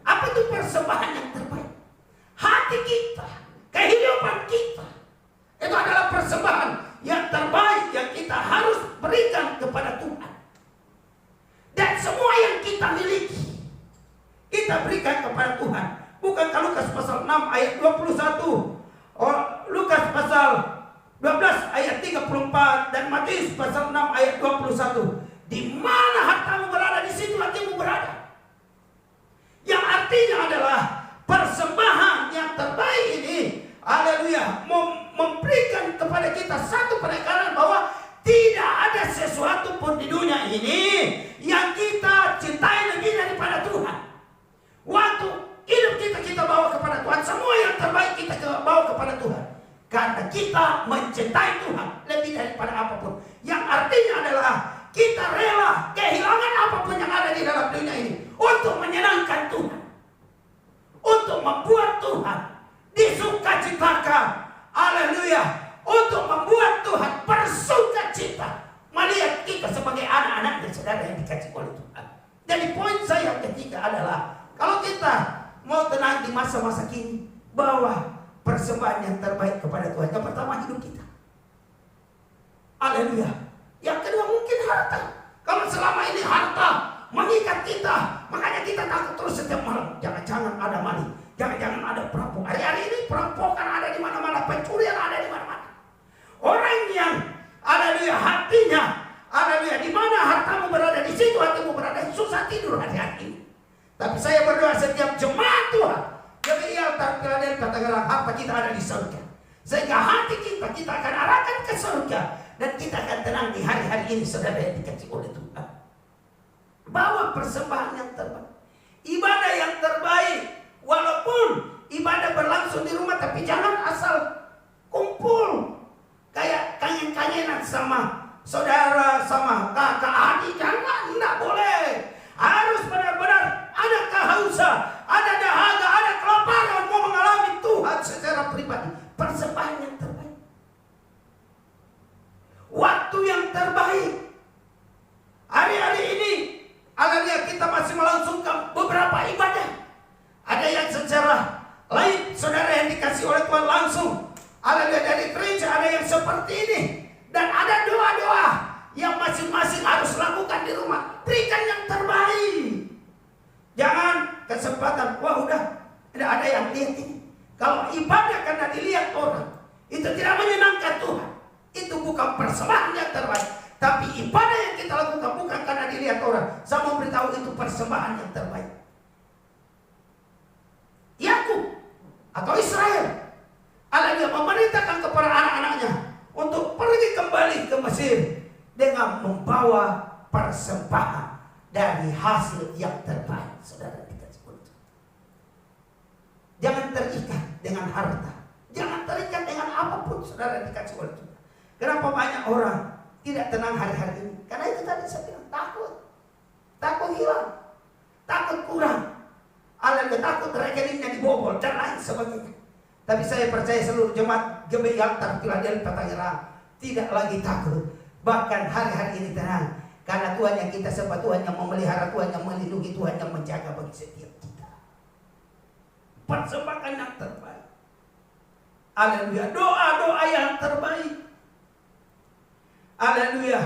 Apa itu persembahan yang terbaik? Hati kita, kehidupan kita, itu adalah persembahan yang terbaik yang kita harus berikan kepada Tuhan. Dan semua yang kita miliki kita berikan kepada Tuhan. Bukankah Lukas pasal 6 ayat 21, Lukas pasal 12 ayat 34, dan Matius pasal 6 ayat 21. Di mana hartamu berada, di situ hatimu berada. Yang artinya adalah persembahan yang terbaik ini, haleluya, memberikan kepada kita satu penekanan bahwa tidak ada sesuatu pun di dunia ini yang kita cintai lebih daripada Tuhan. Waktu hidup kita bawa kepada Tuhan. Semua yang terbaik kita bawa kepada Tuhan. Karena kita mencintai Tuhan lebih daripada apapun. Yang artinya adalah kita rela kehilangan apapun yang ada di dalam dunia ini untuk menyenangkan Tuhan, untuk membuat Tuhan disukacitakan. Haleluya. Untuk membuat Tuhan bersukacita melihat kita sebagai anak-anak dan saudara yang dikasih oleh Tuhan. Jadi poin saya yang ketiga adalah kalau kita mau tenang di masa-masa kini, bawa persembahan yang terbaik kepada Tuhan. Yang pertama, hidup kita. Haleluya. Yang kedua, mungkin harta. Kalau selama ini harta mengikat kita, makanya kita takut terus setiap malam. Jangan-jangan ada maling, jangan-jangan ada perampok. Hari-hari ini perampokan ada di mana-mana, pencurian ada di mana-mana. Orang yang, haleluya, hatinya, haleluya, di mana hartamu berada, di situ hatimu berada, susah tidur hari-hari ini. Tapi saya berdoa setiap jemaat Tuhan, demi altar Philadelphia katakanlah harta kita ada di surga. Sehingga hati kita akan arahkan ke surga. Dan kita akan tenang di hari-hari ini saudara yang dikasih oleh Tuhan. Bawa persembahan yang terbaik. Ibadah yang terbaik. Walaupun ibadah berlangsung di rumah, tapi jangan asal kumpul. Kayak kangen-kangenan sama saudara, sama kakak, adik. Jangan, tidak boleh. Harus benar-benar ada kehausan, ada dahaga, ada kelaparan, mau mengalami Tuhan secara pribadi. Persembahan yang terbaik, waktu yang terbaik. Hari-hari ini, haleluya, kita masih melangsungkan beberapa ibadah. Ada yang secara lain, saudara yang dikasih oleh Tuhan langsung, haleluya, dari gereja. Ada yang seperti ini, dan ada doa-doa yang masing-masing harus lakukan di rumah. Berikan yang terbaik. Jangan kesempatan, wah udah tidak ada yang lihat ini. Kalau ibadah karena dilihat orang, itu tidak menyenangkan Tuhan. Itu bukan persembahan yang terbaik. Tapi ibadah yang kita lakukan bukan karena dilihat orang. Saya mau beritahu itu persembahan yang terbaik. Yakub atau Israel, Allah dia memerintahkan kepada anak-anaknya untuk pergi kembali ke Mesir dengan membawa persembahan dari hasil yang terbaik. Saudara dikasih oleh Tuhan. Jangan terikat dengan harta, jangan terikat dengan apapun saudara dikasih oleh Tuhan. Kenapa banyak orang tidak tenang hari-hari ini? Karena itu tadi saya bilang, takut hilang, takut kurang, takut rekeningnya dibobol dan lain sebagainya. Tapi saya percaya seluruh jemaat GBI Altar Philadelphia Tangerang tidak lagi takut, bahkan hari-hari ini tenang. Karena Tuhan yang kita sembah, Tuhan yang memelihara, Tuhan yang melindungi, Tuhan yang menjaga bagi setiap kita. Persembahkan yang terbaik. Haleluya. Doa-doa yang terbaik. Haleluya.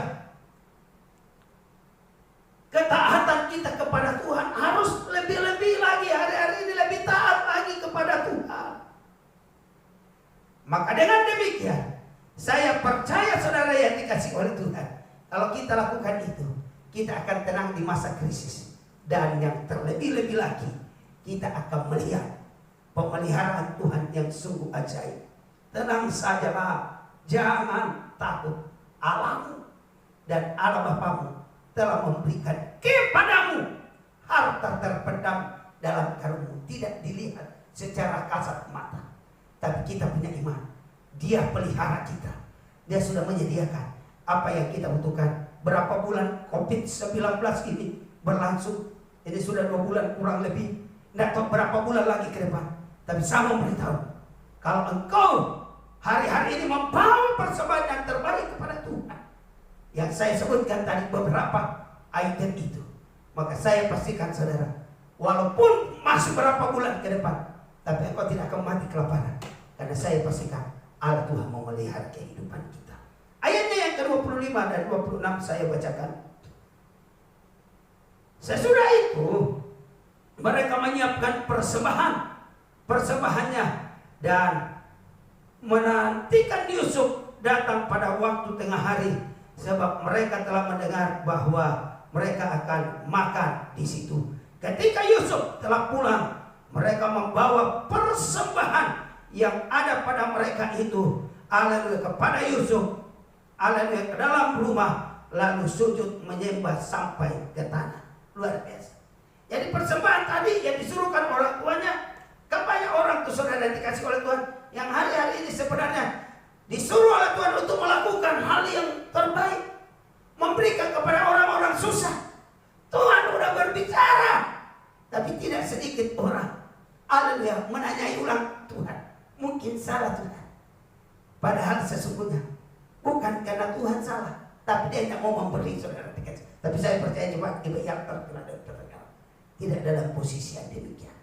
Ketaatan kita kepada Tuhan harus lebih-lebih lagi. Hari-hari ini lebih taat lagi kepada Tuhan. Maka dengan demikian, saya percaya saudara yang dikasih oleh Tuhan, kalau kita lakukan itu, kita akan tenang di masa krisis. Dan yang terlebih-lebih lagi, kita akan melihat pemeliharaan Tuhan yang sungguh ajaib. Tenang sajalah, jangan takut. Allahmu dan Allah Bapamu telah memberikan kepadamu harta terpendam dalam karunmu, tidak dilihat secara kasat mata. Tapi kita punya iman, Dia pelihara kita. Dia sudah menyediakan apa yang kita butuhkan. Berapa bulan COVID-19 ini berlangsung, ini sudah 2 bulan kurang lebih. Tidak tahu berapa bulan lagi ke depan. Tapi saya memberitahu, kalau engkau hari-hari ini membawa persembahan yang terbaik kepada Tuhan, yang saya sebutkan tadi beberapa item itu, maka saya pastikan saudara, walaupun masih berapa bulan ke depan, tapi engkau tidak akan mati kelaparan. Karena saya pastikan Allah Tuhan memelihara kehidupan kita. Ayatnya yang ke-25 dan 26 saya bacakan. Sesudah itu mereka menyiapkan persembahannya dan menantikan Yusuf datang pada waktu tengah hari, sebab mereka telah mendengar bahwa mereka akan makan di situ. Ketika Yusuf telah pulang, mereka membawa persembahan yang ada pada mereka itu, haleluya, kepada Yusuf, haleluya, ke dalam rumah, lalu sujud menyembah sampai ke tanah. Luar biasa. Jadi persembahan tadi yang disuruhkan orang tuanya, kan banyak orang tuh saudara yang dikasih oleh Tuhan, yang hari-hari ini sebenarnya disuruh oleh Tuhan untuk melakukan hal yang terbaik, memberikan kepada orang-orang susah. Tuhan udah berbicara, tapi tidak sedikit orang, haleluya, menanyai ulang, Tuhan, mungkin salah Tuhan. Padahal sesungguhnya bukan karena Tuhan salah, tapi Dia tidak mau memberi saudara dikasih. Tapi saya percaya juga yang terkena tidak dalam posisi yang demikian.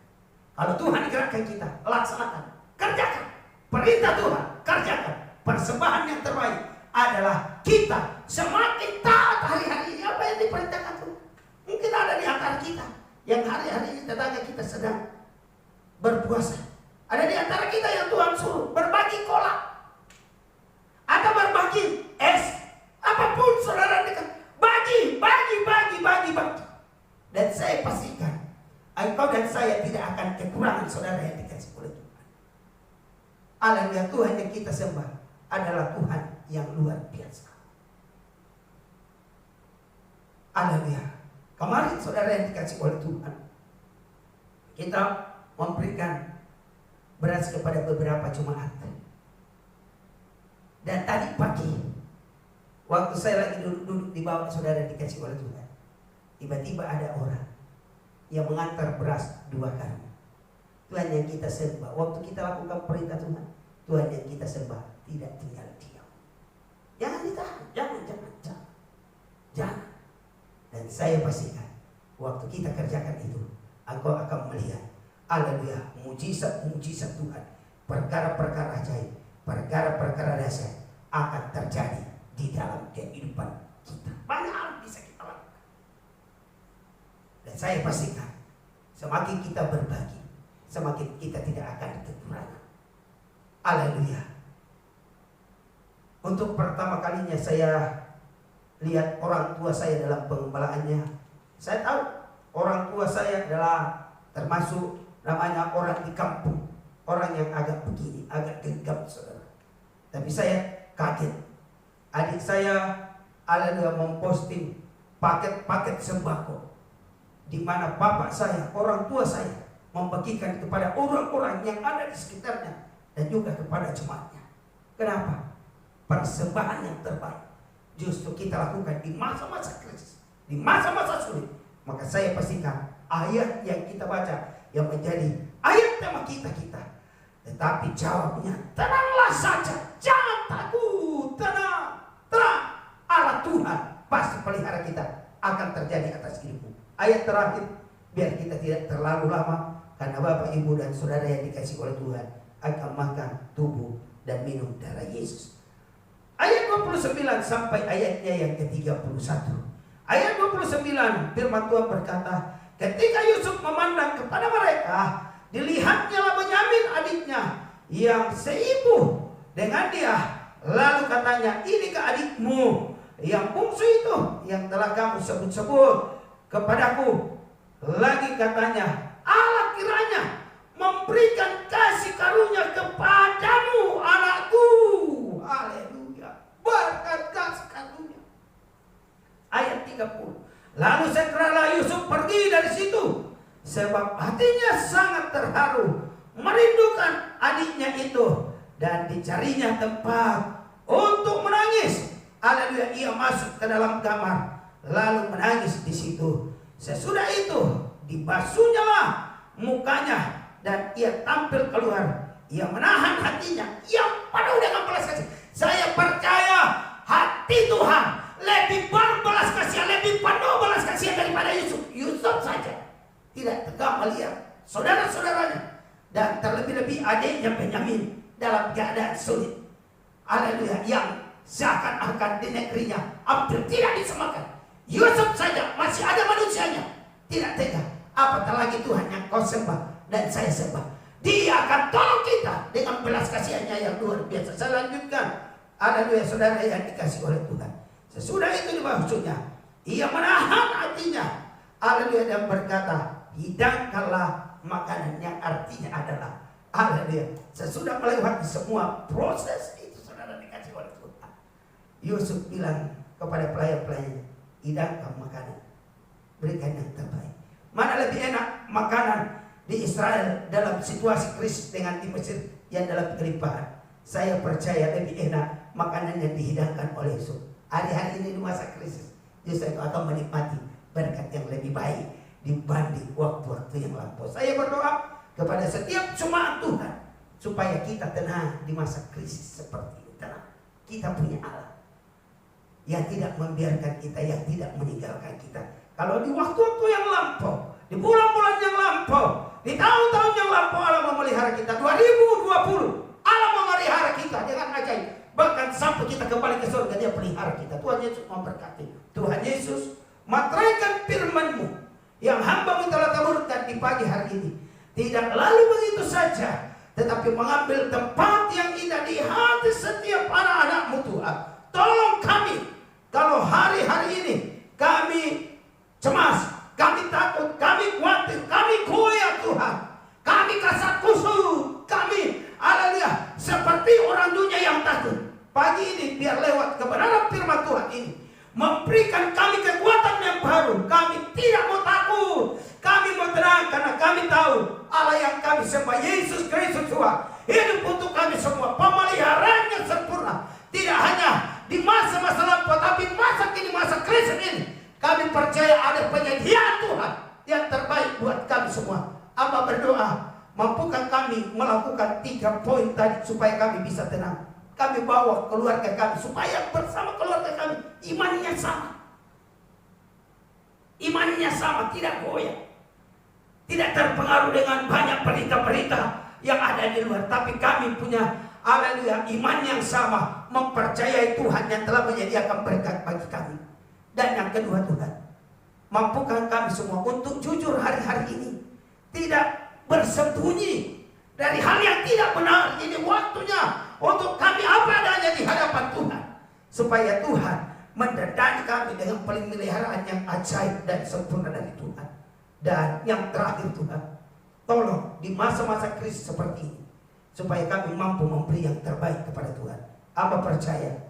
Kalau Tuhan gerakkan kita, laksanakan, kerjakan perintah Tuhan, kerjakan. Persembahan yang terbaik adalah kita semakin taat hari-hari ini apa yang diperintahkan Tuhan. Mungkin ada di antara kita yang hari-hari ini tetangga kita sedang berpuasa. Ada di antara kita yang Tuhan suruh berbagi kolak atau berbagi es, apapun saudara dekat, bagi. Dan saya pastikan engkau dan saya tidak akan kekurangan saudara yang dikasih oleh Tuhan. Allah yang Tuhan yang kita sembah adalah Tuhan yang luar biasa. Haleluya. Kemarin saudara yang dikasih oleh Tuhan, kita memberikan beras kepada beberapa jemaat. Dan tadi pagi, waktu saya lagi duduk di bawah saudara dikasih oleh Tuhan, tiba-tiba ada orang yang mengantar beras 2 karung. Tuhan yang kita sembah, waktu kita lakukan perintah Tuhan, Tuhan yang kita sembah tidak tinggal diam. Jangan ditahan, jangan. Dan saya pastikan waktu kita kerjakan itu, engkau akan melihat, haleluya, mujizat Tuhan, perkara-perkara ajaib, perkara-perkara dahsyat akan terjadi di dalam kehidupan kita. Banyak hal bisa kita lakukan. Dan saya pastikan semakin kita berbagi, semakin kita tidak akan kekurangan. Haleluya. Untuk pertama kalinya saya lihat orang tua saya dalam pengembalaannya. Saya tahu orang tua saya adalah termasuk namanya orang di kampung, orang yang agak begini, agak gegap saudara. Tapi saya kaget. Adik saya ada memposting paket-paket sembako, di mana bapak saya, orang tua saya membagikan kepada orang-orang yang ada di sekitarnya dan juga kepada jemaatnya. Kenapa? Persembahan yang terbaik justru kita lakukan di masa-masa krisis, di masa-masa sulit. Maka saya pastikan ayat yang kita baca yang menjadi ayat tema kita. Tetapi jawabnya, tenanglah saja, jangan takut, tenang. Allah Tuhan pasti pelihara kita, akan terjadi atas hidupmu. Ayat terakhir, biar kita tidak terlalu lama, karena Bapak, Ibu, dan Saudara yang dikasih oleh Tuhan akan makan tubuh dan minum darah Yesus. Ayat 29 sampai ayatnya yang ke-31. Ayat 29, firman Tuhan berkata, ketika Yusuf memandang kepada mereka, dilihatnya Benyamin adiknya yang seibu dengan dia. Lalu katanya, inikah adikmu yang bungsu itu yang telah kamu sebut-sebut kepadaku? Lagi katanya, Allah kiranya memberikan kasih karunia kepadamu, anakku. Haleluya. Berkat kasih karunia. Ayat 30. Lalu segeralah Yusuf pergi dari situ, sebab hatinya sangat terharu merindukan adiknya itu, dan dicarinya tempat untuk menangis. Haleluya. Ia masuk ke dalam kamar lalu menangis di situ. Sesudah itu dibasuhnyalah mukanya dan ia tampil keluar. Ia menahan hatinya yang penuh dengan belas kasih. Saya percaya hati Tuhan lebih berbelas kasihan, lebih penuh belas kasihan daripada Yusuf. Yusuf saja tidak tegak melihat saudara-saudaranya, dan terlebih-lebih adiknya Benyamin dalam keadaan sulit. Haleluya. Yang seakan-akan di negerinya hampir tidak disemakan. Yusuf saja masih ada manusianya, tidak tega. Apatah lagi Tuhan yang kau sembah dan saya sembah. Dia akan tolong kita dengan belas kasihannya yang luar biasa. Saya lanjutkan. Haleluya, saudara yang dikasih oleh Tuhan. Sesudah itu maksudnya, ia menahan hatinya. Haleluya, dan berkata, hidangkanlah makanan, yang artinya adalah, haleluya, sesudah melewati semua proses itu, saudara dikasih oleh Tuhan. Yusuf bilang kepada pelayan-pelayannya, hidangkan makanan, berikan yang terbaik. Mana lebih enak makanan di Israel dalam situasi krisis dengan di Mesir yang dalam kelimpahan? Saya percaya lebih enak makanan yang dihidangkan oleh Yusuf. Hari-hari ini di masa krisis, Yusuf akan menikmati berkat yang lebih baik dibanding waktu-waktu yang lampau. Saya berdoa kepada setiap jemaat Tuhan supaya kita tenang di masa krisis seperti ini. Tenang. Kita punya Allah yang tidak membiarkan kita, yang tidak meninggalkan kita. Kalau di waktu-waktu yang lampau, di bulan-bulan yang lampau, di tahun-tahun yang lampau, Allah memelihara kita. 2020 Allah memelihara kita dengan ajaib. Bahkan sampai kita kembali ke surga, Dia pelihara kita. Tuhan Yesus memberkati. Tuhan Yesus, materaikan firman-Mu yang hamba-Mu telah taburkan di pagi hari ini, tidak lalu begitu saja, tetapi mengambil tempat yang indah di hati setiap anak-anak-Mu Tuhan. Tolong kami, kalau hari-hari ini kami cemas, kami takut, kami khawatir, kami goyah Tuhan, kami kasat kusut, kami haleluya seperti orang dunia yang takut. Pagi ini biar lewat kebenaran firman Tuhan ini memberikan kami kekuatan yang baru. Kami tidak mau takut, kami mau tenang, karena kami tahu Allah yang kami sembah, Yesus Kristus Tuhan, hidup untuk kami semua. Pemeliharaannya sempurna, tidak hanya di masa-masa lampau, tapi masa kini, masa krisis ini. Kami percaya ada penyediaan Tuhan yang terbaik buat kami semua. Amba berdoa, mampukan kami melakukan 3 poin tadi supaya kami bisa tenang. Kami bawa keluarga kami supaya bersama keluarga kami imannya sama. Imannya sama, tidak goyah. Tidak terpengaruh dengan banyak berita-berita yang ada di luar. Tapi kami punya, haleluya, iman yang sama, mempercayai Tuhan yang telah menyediakan berkat bagi kami. Dan yang kedua, Tuhan, mampukan kami semua untuk jujur hari-hari ini, tidak bersembunyi dari hal yang tidak benar. Ini waktunya untuk kami apa adanya di hadapan Tuhan, supaya Tuhan mendandani kami dengan pemeliharaan yang ajaib dan sempurna dari Tuhan. Dan yang terakhir, Tuhan, tolong di masa-masa krisis seperti ini, supaya kami mampu memberi yang terbaik kepada Tuhan. Apa percaya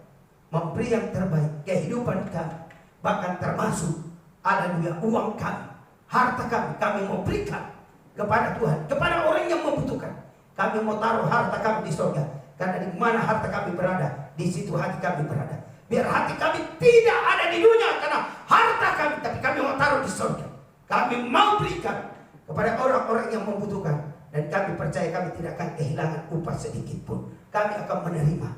memberi yang terbaik kehidupan kami, bahkan termasuk haleluya uang kami, harta kami mau berikan kepada Tuhan, kepada orang yang membutuhkan. Kami mau taruh harta kami di surga, karena di mana harta kami berada, di situ hati kami berada. Biar hati kami tidak ada di dunia karena harta kami, tapi kami mau taruh di surga. Kami mau berikan kepada orang-orang yang membutuhkan, dan kami percaya kami tidak akan kehilangan upah sedikit pun. Kami akan menerima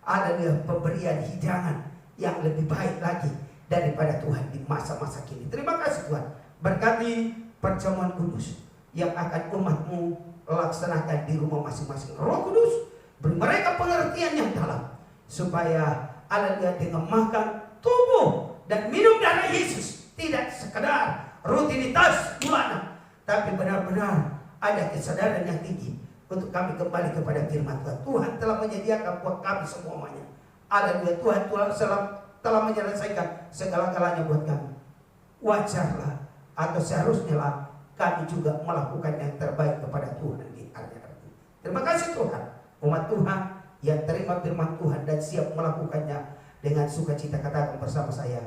ada pemberian hidangan yang lebih baik lagi daripada Tuhan di masa-masa kini. Terima kasih Tuhan. Berkati perjamuan kudus yang akan umat-Mu laksanakan di rumah masing-masing. Roh Kudus, beri mereka pengertian yang dalam, supaya haleluya dengan makan tubuh dan minum darah Yesus tidak sekedar rutinitas bulanan, tapi benar-benar ada kesadaran yang tinggi untuk kami kembali kepada firman Tuhan. Tuhan telah menyediakan buat kami semuanya. Haleluya, Tuhan telah menyelesaikan segala-galanya buat kami. Wajarlah atau seharusnya lah kami juga melakukan yang terbaik kepada Tuhan di hadapan. Terima kasih Tuhan, umat Tuhan yang terima firman Tuhan dan siap melakukannya dengan sukacita, katakan bersama saya,